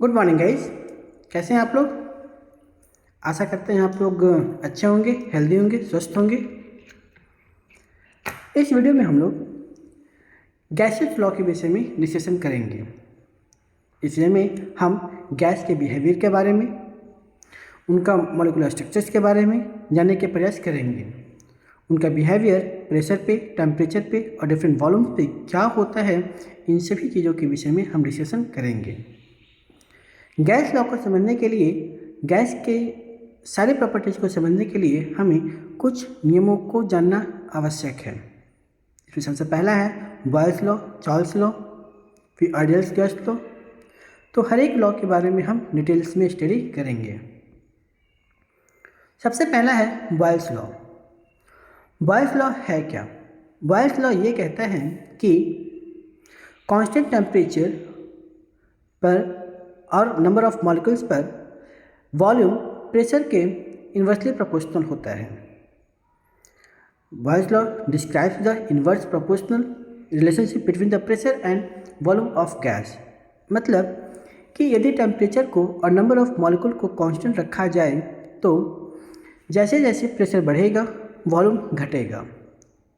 Good morning guys. कैसे हैं आप लोग? आशा करते हैं आप लोग अच्छे होंगे, हेल्दी होंगे, स्वस्थ होंगे। इस वीडियो में हम लोग गैसियस लॉ के विषय में डिस्कशन करेंगे। इसमें में हम गैस के बिहेवियर के बारे में, उनका मॉलिक्यूलर स्ट्रक्चर्स के बारे में जानने के प्रयास करेंगे। उनका बिहेवियर प्रेशर पे, टेम्परेचर पे और डिफरेंट वॉल्यूम पे क्या होता है, इन सभी चीज़ों के विषय में हम डिस्कशन करेंगे। गैस लॉ को समझने के लिए, गैस के सारे प्रॉपर्टीज़ को समझने के लिए हमें कुछ नियमों को जानना आवश्यक है। इसमें सबसे पहला है बॉयल्स लॉ, चार्ल्स लॉ, फिर आइडियल्स गैस लॉ। तो हर एक लॉ के बारे में हम डिटेल्स में स्टडी करेंगे। सबसे पहला है बॉयल्स लॉ। बॉयल्स लॉ है क्या? बॉयल्स लॉ ये कहता है कि कांस्टेंट टेम्परेचर पर और नंबर ऑफ मॉलिक्यूल्स पर वॉल्यूम प्रेशर के इन्वर्सली प्रोपोर्शनल होता है। Boyle's law describes the inverse proportional relationship between the pressure and volume of gas. मतलब कि यदि टेम्परेचर को और नंबर ऑफ मॉलिक्यूल को कांस्टेंट रखा जाए तो जैसे जैसे प्रेशर बढ़ेगा वॉल्यूम घटेगा।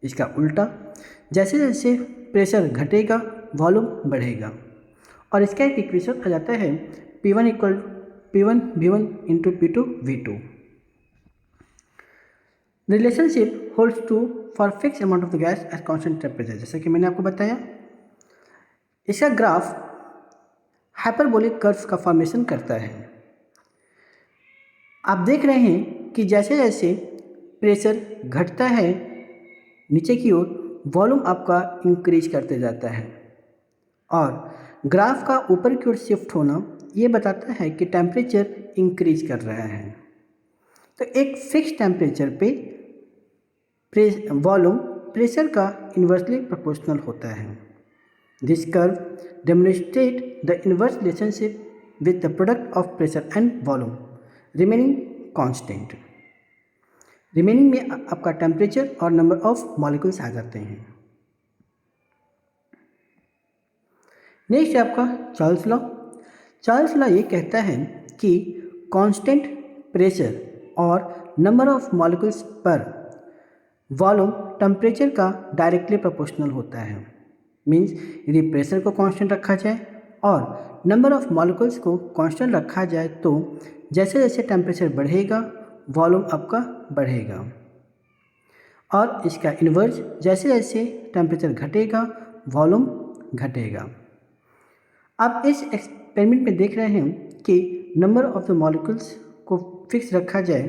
इसका उल्टा, जैसे जैसे प्रेशर घटेगा वॉल्यूम बढ़ेगा। और इसका एक इक्वेशन आ जाता है P1 equal P1 V1 into P2 V2। Relationship holds true for fix amount of the gas at constant temperature. जैसा कि मैंने आपको बताया, इसका ग्राफ हाइपरबोलिक कर्व्स का फॉर्मेशन करता है। आप देख रहे हैं कि जैसे जैसे प्रेशर घटता है नीचे की ओर, वॉल्यूम आपका इंक्रीज करते जाता है। और ग्राफ का ऊपर की ओर शिफ्ट होना ये बताता है कि टेम्परेचर इंक्रीज कर रहा है। तो एक फिक्स टेम्परेचर पे वॉल्यूम प्रेशर का इन्वर्सली प्रोपोर्शनल होता है। This curve demonstrate the inverse relationship with the product of pressure and volume remaining constant. Remaining में आपका टेम्परेचर और नंबर ऑफ मॉलिक्यूल्स आ जाते हैं। नेक्स्ट है आपका चार्ल्स लॉ। चार्ल्स लॉ ये कहता है कि कांस्टेंट प्रेशर और नंबर ऑफ मॉलिक्यूल्स पर वॉल्यूम टेम्परेचर का डायरेक्टली प्रोपोर्शनल होता है। मींस यदि प्रेशर को कांस्टेंट रखा जाए और नंबर ऑफ मॉलिक्यूल्स को कांस्टेंट रखा जाए तो जैसे जैसे टेम्परेचर बढ़ेगा वॉल्यूम आपका बढ़ेगा। और इसका इन्वर्स, जैसे जैसे टेम्परेचर घटेगा वॉल्यूम घटेगा। आप इस एक्सपेरिमेंट में देख रहे हैं कि नंबर ऑफ द मॉलिक्यूल्स को फिक्स रखा जाए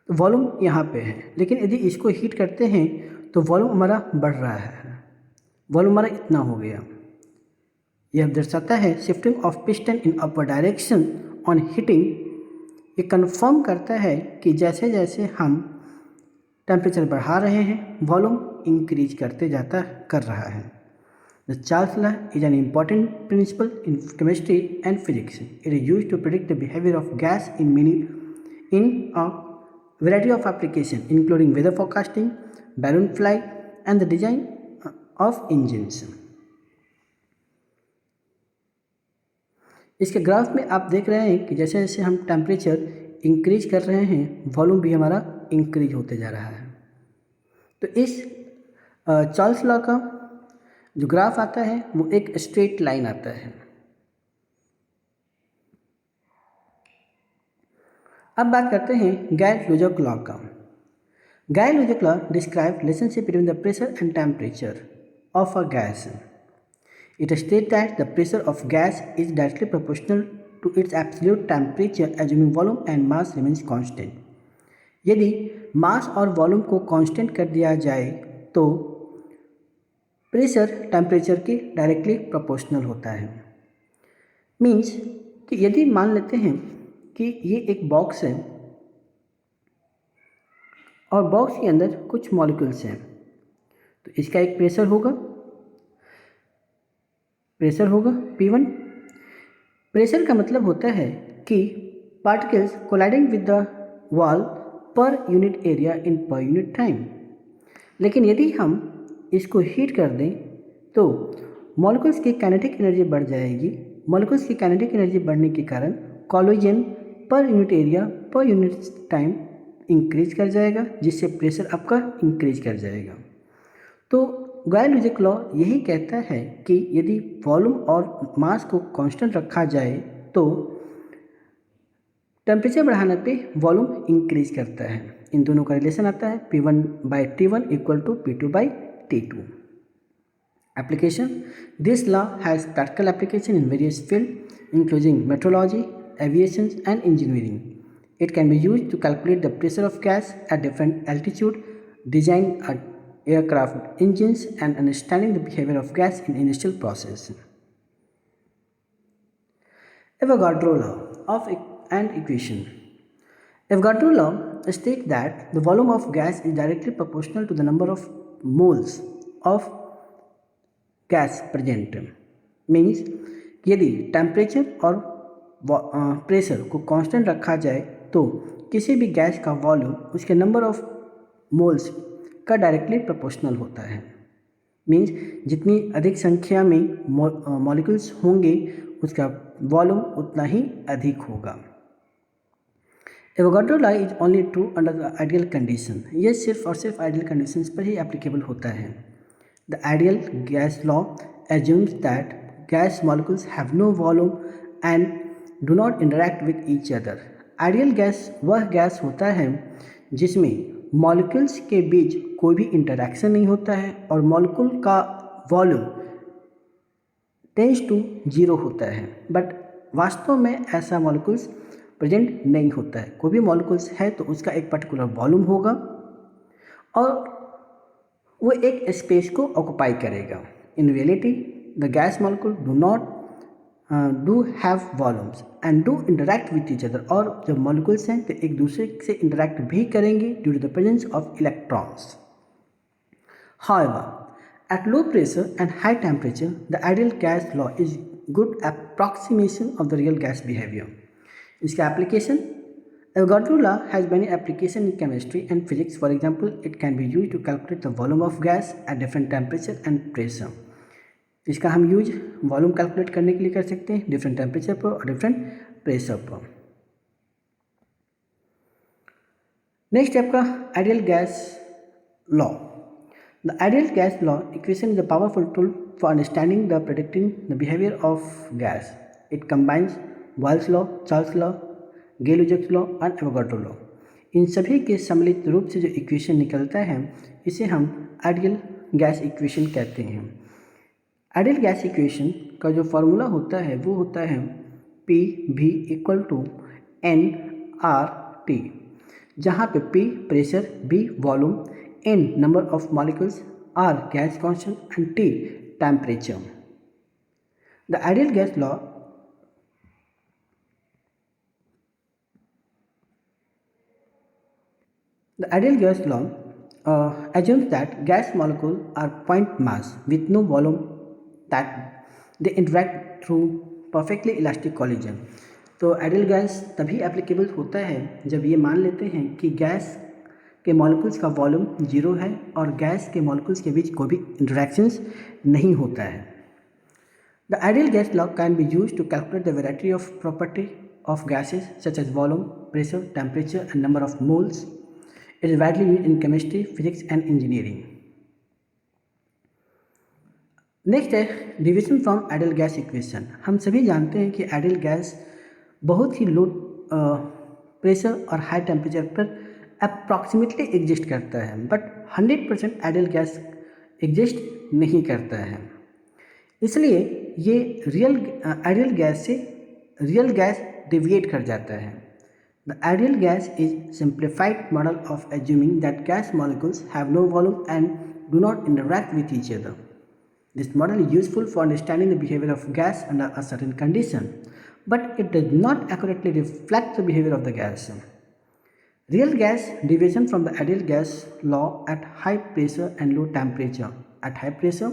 तो वॉल्यूम यहाँ पे है, लेकिन यदि इसको हीट करते हैं तो वॉल्यूम हमारा बढ़ रहा है। वॉल्यूम हमारा इतना हो गया। यह दर्शाता है shifting of piston in upper direction on heating. ये कन्फर्म करता है कि जैसे जैसे हम टेम्परेचर बढ़ा रहे हैं वॉल्यूम इंक्रीज कर रहा है। The Charles law is an important principle in chemistry and physics. It is used to predict the behavior of gas in a variety of applications, including weather forecasting, balloon flight, and the design of engines. इसके graph में आप देख रहे हैं कि जैसे जैसे हम टेम्परेचर इंक्रीज कर रहे हैं वॉल्यूम भी हमारा इंक्रीज होते जा रहा है। तो इस चार्ल्स लॉ का जो ग्राफ आता है वो एक स्ट्रेट लाइन आता है। अब बात करते हैं गाय-लुजक लॉ का। Gay Lussac law describe relationship between the pressure and temperature of a gas. It state that the pressure of gas is directly proportional to its absolute temperature assuming volume and mass remains constant. यदि mass और volume को constant कर दिया जाए तो pressure temperature के directly proportional होता है। मीन्स कि यदि मान लेते हैं कि ये एक बॉक्स है और बॉक्स के अंदर कुछ मॉलिक्यूल्स हैं, तो इसका एक प्रेशर होगा P1। प्रेशर का मतलब होता है कि particles colliding with the wall per unit area in per unit time. लेकिन यदि हम इसको हीट कर दें तो मॉलिक्यूल्स की काइनेटिक एनर्जी बढ़ जाएगी मॉलिक्यूल्स की काइनेटिक एनर्जी बढ़ने के कारण कॉलोजन per unit area per unit time increase कर जाएगा, जिससे प्रेशर आपका इंक्रीज कर जाएगा। तो गाय-लुजिक लॉ यही कहता है कि यदि वॉल्यूम और मास को कांस्टेंट रखा जाए तो टेम्परेचर बढ़ाने पे वॉल्यूम इंक्रीज करता है। इन दोनों का रिलेशन आता है P1/T1 equal to P2/T2। Application: This law has practical application in various fields, including meteorology, aviation, and engineering. It can be used to calculate the pressure of gas at different altitude, design aircraft engines, and understanding the behavior of gas in industrial process. Avogadro law of an equation. Avogadro law states that the volume of gas is directly proportional to the number of moles of gas present. Means यदि temperature और pressure को constant रखा जाए तो किसी भी gas का volume उसके नंबर ऑफ मोल्स का डायरेक्टली प्रोपोर्शनल होता है। मीन्स जितनी अधिक संख्या में मॉलिक्यूल्स होंगे उसका वॉल्यूम उतना ही अधिक होगा। Avogadro law is only true under the ideal condition. ये सिर्फ और सिर्फ आइडियल कंडीशंस पर ही एप्लीकेबल होता है। The ideal gas law assumes that gas molecules have no volume and do not interact with each other. Ideal gas वह gas होता है जिसमें मॉलिक्यूल्स के बीच कोई भी इंटरैक्शन नहीं होता है और मॉलिक्यूल का वॉल्यूम टेंड्स टू 0 होता है। बट वास्तव में ऐसा मॉलिक्यूल्स प्रेजेंट नहीं होता है। कोई भी मॉलिक्यूल्स है तो उसका एक पर्टिकुलर वॉल्यूम होगा और वो एक स्पेस को ऑक्यूपाई करेगा। In reality the gas molecule do have volumes and do interact with each other. और जब मॉलिक्यूल्स हैं तो एक दूसरे से इंटरैक्ट भी करेंगे due to the presence of electrons. However, at low pressure and high temperature, the ideal gas law is good approximation of the real gas behavior. इसका application: Avogadro law has many applications in chemistry and physics. For example, it can be used to calculate the volume of gas at different temperature and pressure. इसका हम use volume calculate करने के लिए कर सकते हैं different temperature पर और डिफरेंट प्रेशर पर। नेक्स्ट है आपका ideal gas law. The ideal gas law equation is a powerful tool for understanding the predicting the behavior of gas. It combines Boyle's law, Charles law, Gay-Lussac's law and Avogadro law. इन सभी के सम्मिलित रूप से जो equation निकलता है इसे हम आइडियल गैस इक्वेशन कहते हैं। आइडियल गैस इक्वेशन का जो फॉर्मूला होता है वो होता है PV इक्वल टू nRT, जहाँ पे P pressure, B volume, N number of molecules, R gas constant and T temperature. The ideal gas law assumes that gas molecules are point mass with no volume, that they interact through perfectly elastic collision. तो ideal gas तभी applicable होता है जब ये मान लेते हैं कि गैस के मॉलिक्यूल्स का वॉल्यूम 0 है और गैस के मॉलिक्यूल्स के बीच कोई भी इंटरैक्शंस नहीं होता है। The ideal gas law can be use to calculate the variety of property of gases such as volume, pressure, temperature and number of moles. It is widely used in chemistry, physics and engineering. Next है division from ideal gas equation. हम सभी जानते हैं कि ideal gas बहुत ही low pressure और high temperature पर अप्रॉक्सीमेटली एग्जिस्ट करता है, बट 100% आइडियल गैस एग्जिस्ट नहीं करता है। इसलिए ये आइडियल गैस से रियल गैस डेविएट कर जाता है। The ideal gas is simplified model of assuming that gas molecules have no volume and do not interact with each other. This model is useful for understanding the behaviour of gas under a certain condition, but it does not accurately reflect the behavior of the gas. Real gas deviation from the ideal gas law at high pressure and low temperature. At high pressure,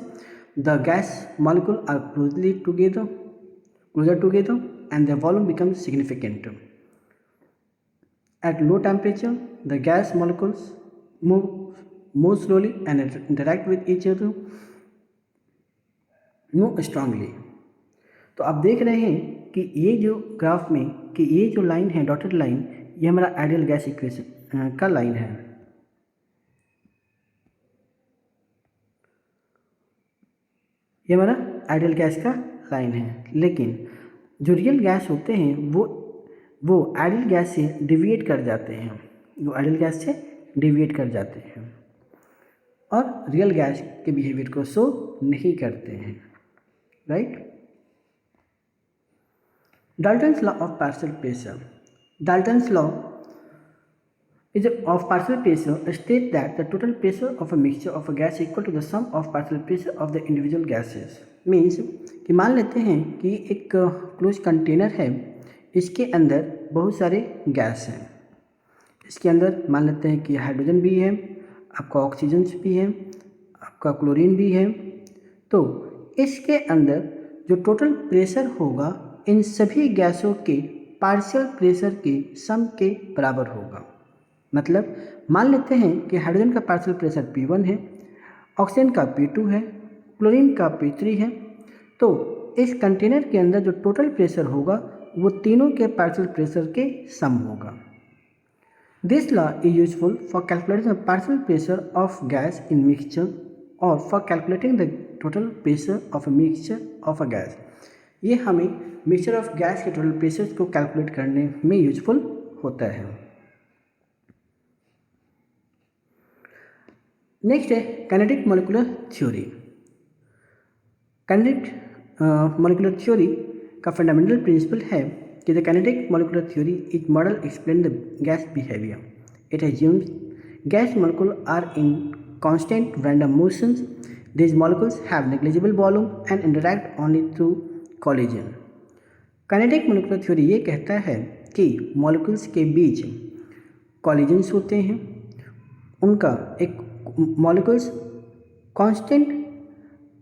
the gas molecules are closer together and their volume becomes significant. At low temperature, the gas molecules move more slowly and interact with each other more strongly. तो तो आप देख रहे हैं कि ये जो graph में कि ये जो लाइन है डॉटेड लाइन, ये हमारा आइडियल गैस इक्वेशन का लाइन है। ये हमारा आइडियल गैस का लाइन है। लेकिन जो रियल गैस होते हैं वो आइडियल गैस से डिविएट कर जाते हैं, वो आइडियल गैस से डिविएट कर जाते हैं और रियल गैस के बिहेवियर को शो नहीं करते हैं, right. Dalton's law of partial pressure. Dalton's law of partial pressure states that the total pressure of a mixture of a gas equal to the sum of partial pressure of the individual gases. Means कि मान लेते हैं कि एक close container है, इसके अंदर बहुत सारे गैस हैं। इसके अंदर मान लेते हैं कि हाइड्रोजन भी है, आपका ऑक्सीजन भी है, आपका क्लोरीन भी है। तो इसके अंदर जो टोटल प्रेशर होगा इन सभी गैसों के पार्शियल प्रेशर के सम के बराबर होगा। मतलब मान लेते हैं कि हाइड्रोजन का पार्शियल प्रेशर P1 है, ऑक्सीजन का P2 है, क्लोरीन का P3 है। तो इस कंटेनर के अंदर जो टोटल प्रेशर होगा वो तीनों के पार्शियल प्रेशर के सम होगा। This law is useful for calculating the partial pressure of gas in mixture और for calculating the total pressure of a mixture of a gas. ये हमें मिक्सचर ऑफ गैस के टोटल प्रेशर को calculate करने में useful होता है। Next है kinetic molecular theory. Kinetic molecular theory का फंडामेंटल प्रिंसिपल है कि the kinetic molecular theory is model explain the gas behaviour. It assumes gas molecules are in constant random motions. These molecules have negligible volume and interact only through collision. Kinetic molecular theory ये कहता है कि molecules के बीच collisions होते हैं, उनका एक molecules constant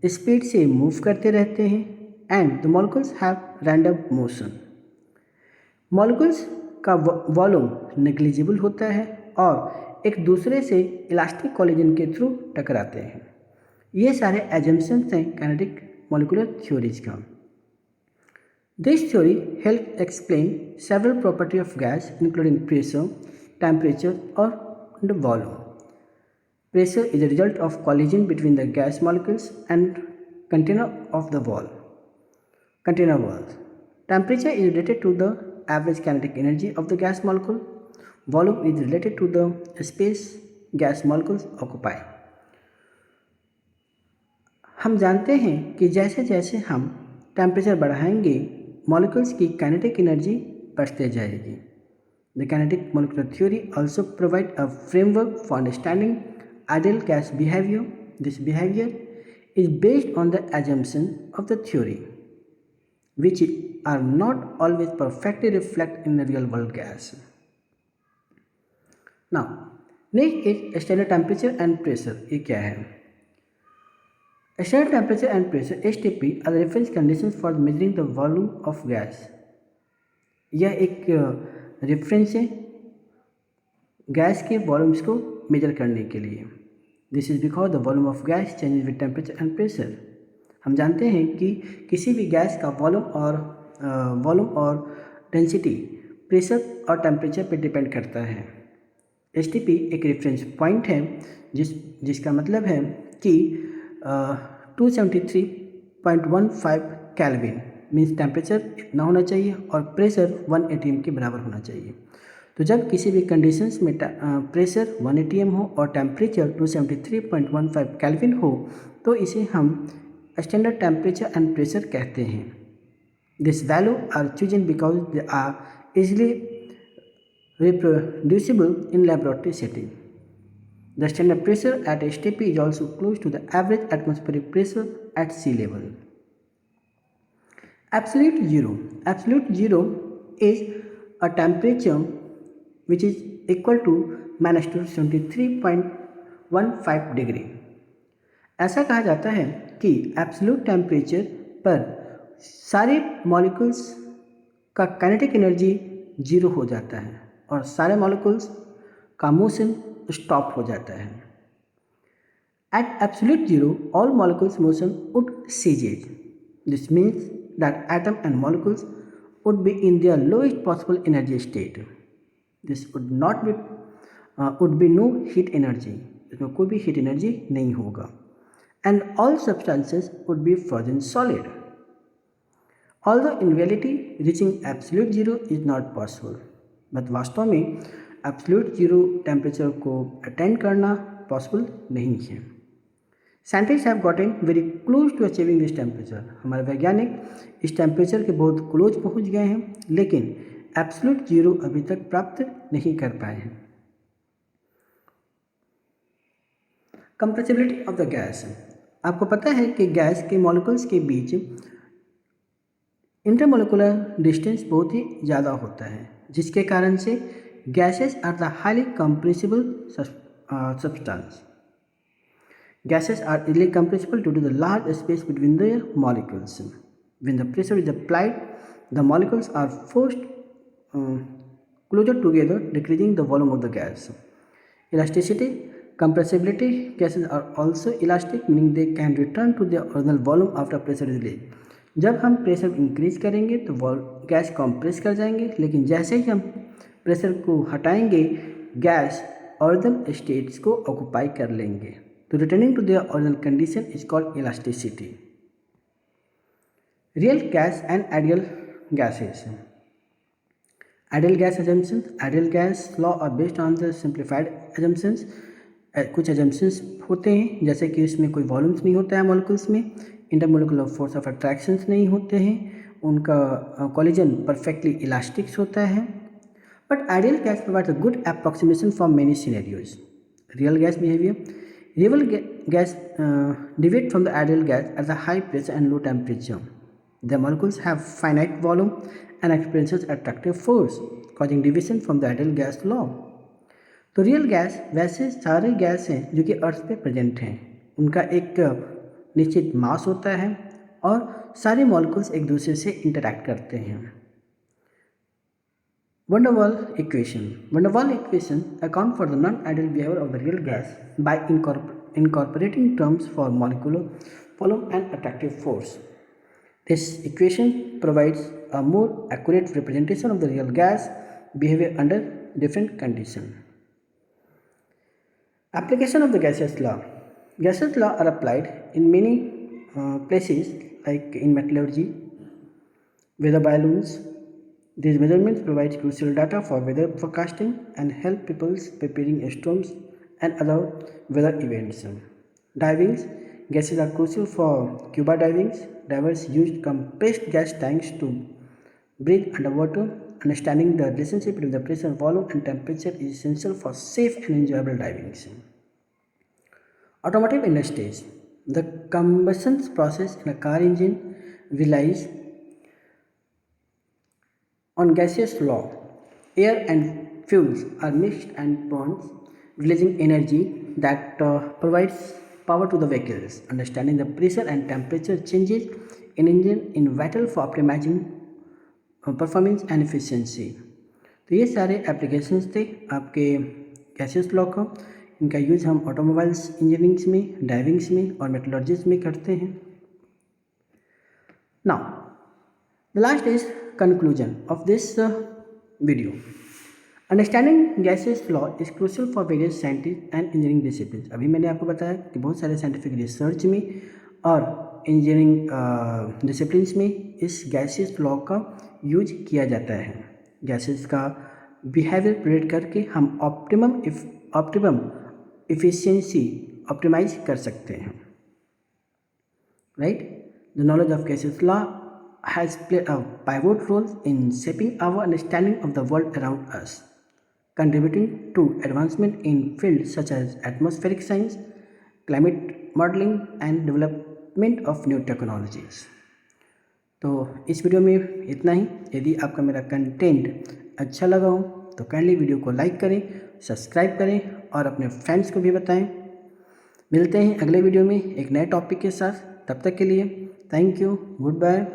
speed से मूव करते रहते हैं and the molecules have random motion. Molecules का वॉल्यूम नेग्लिजिबल होता है और एक दूसरे से इलास्टिक कॉलिजन के थ्रू टकराते हैं। ये सारे एजम्पशंस हैं काइनेटिक मॉलिक्यूलर थ्योरीज का। This theory helps explain several properties of gas including pressure, temperature or the volume. Pressure is a result of collision between the gas molecules and container walls. Temperature is related to the average kinetic energy of the gas molecule. Volume is related to the space gas molecules occupy. हम जानते हैं कि जैसे जैसे हम temperature बढ़ाएंगे molecules की kinetic energy बढ़ते जाएगी। The kinetic molecular theory also provide a framework for understanding ideal gas behaviour. This behaviour is based on the assumption of the theory, which are not always perfectly reflect in the real world gas. Now, next is standard temperature and pressure. ये क्या है? Standard temperature and pressure (STP) are the reference conditions for measuring the volume of gas. यह एक reference है gas के volumes को major करने के लिए। This is because the volume of gas changes with temperature and pressure. हम जानते हैं कि किसी भी गैस का वॉल्यूम और डेंसिटी प्रेशर और टेम्परेचर पर डिपेंड करता है। STP एक रेफरेंस पॉइंट है जिसका मतलब है कि 273.15 केल्विन मीन्स टेम्परेचर इतना होना चाहिए और प्रेशर 1 atm के बराबर होना चाहिए। तो जब किसी भी कंडीशंस में प्रेशर 1 atm हो और टेम्परेचर 273.15 केल्विन हो तो इसे हम स्टैंडर्ड टेम्परेचर एंड प्रेशर कहते हैं। This value are chosen because they are easily reproducible in laboratory setting. The standard pressure at STP is also close to the average atmospheric pressure at sea level. Absolute zero. Absolute zero is a temperature which is equal to -73.15 degree. ऐसा कहा जाता है कि absolute temperature पर सारे molecules का kinetic energy zero हो जाता है और सारे मॉलिक्यूल्स का मोशन स्टॉप हो जाता है। At absolute zero all molecules motion would ceases. This means that atom and molecules would be in their lowest possible energy state. This would be no heat energy. इसमें कोई भी heat energy नहीं होगा. And all substances would be frozen solid. Although in reality reaching absolute zero is not possible, but वास्तव में absolute zero temperature को attain करना possible नहीं है. Scientists have gotten very close to achieving this temperature. हमारे वैज्ञानिक इस temperature के बहुत क्लोज पहुंच गए हैं, लेकिन एब्सोल्यूट जीरो अभी तक प्राप्त नहीं कर पाए हैं. Compressibility of the gas. आपको पता है कि गैस के मॉलिक्यूल्स के बीच इंटरमोलिकुलर डिस्टेंस बहुत ही ज़्यादा होता है, जिसके कारण से gases are the highly compressible substance. Gases are easily compressible due to the large space between the molecules. When the pressure is applied, the molecules are forced closer together, decreasing the volume of the gas. Elasticity, compressibility. Gases are also elastic, meaning they can return to their original volume after pressure is released. जब हम pressure increase करेंगे तो gas compress कर जाएंगे, लेकिन जैसे ही हम pressure को हटाएंगे गैस ओरिजिनल स्टेट्स को ऑक्यूपाई कर लेंगे. तो returning to their original condition is called elasticity. Real gas and ideal gases. Ideal gas assumptions. Ideal gas law are based on the simplified assumptions. कुछ assumptions होते हैं, जैसे कि इसमें कोई वॉल्यूम्स नहीं होता है मॉलिक्यूल्स में, इंटरमोलिकुलर फोर्स ऑफ अट्रैक्शंस नहीं होते हैं, उनका कोलिजन परफेक्टली इलास्टिक्स होता है. But ideal gas provides a good approximation for many scenarios. Real gas behaviour. Real gas deviate from the ideal gas at the high pressure and low temperature. The molecules have finite volume and experiences attractive force, causing deviation from the ideal gas law. तो real gas वैसे सारे gas हैं जो कि अर्थ पे present हैं, उनका एक निश्चित मास होता है और सारे मॉलिक्यूल्स एक दूसरे से इंटरैक्ट करते हैं. Van der Waal equation. Van der Waal equation account for the non-ideal behavior of the real gas by incorporating terms for molecular volume and attractive force. This equation provides a more accurate representation of the real gas behavior under different conditions. Application of the gaseous law. Gaseous law are applied in many places like in metallurgy, weather balloons. These measurements provide crucial data for weather forecasting and help people preparing storms and other weather events. Divings. Gases are crucial for scuba diving. Divers use compressed gas tanks to breathe underwater. Understanding the relationship between the pressure, volume and temperature is essential for safe and enjoyable diving. Automotive industries. The combustion process in a car engine relies on gaseous law. Air and fuels are mixed and burned, releasing energy that provides power to the vehicles. Understanding the pressure and temperature changes in engine is vital for optimizing performance and efficiency. तो ये सारे applications थे आपके gases law का. इनका use हम automobiles engineerings में, divings में और मेटलर्जीज में करते हैं. Now the last is conclusion of this video. Understanding gaseous law is crucial for various scientific and engineering disciplines. अभी मैंने आपको बताया कि बहुत सारे साइंटिफिक रिसर्च में और इंजीनियरिंग डिसिप्लिन्स में इस गैसेस लॉ का यूज किया जाता है. गैसेस का बिहेवियर प्रेडिक्ट करके हम ऑप्टिमम इफिशिएंसी ऑप्टिमाइज कर सकते हैं. Right. The knowledge of gases law has played a pivotal role in shaping our understanding of the world around us, contributing to advancement in fields such as atmospheric science, climate modeling and development of new technologies. तो इस video में इतना ही. यदि आपका मेरा content अच्छा लगा हो तो काइंडली वीडियो को लाइक करें, सब्सक्राइब करें और अपने फ्रेंड्स को भी बताएं. मिलते हैं अगले वीडियो में एक नए टॉपिक के साथ. तब तक के लिए थैंक यू. Good bye.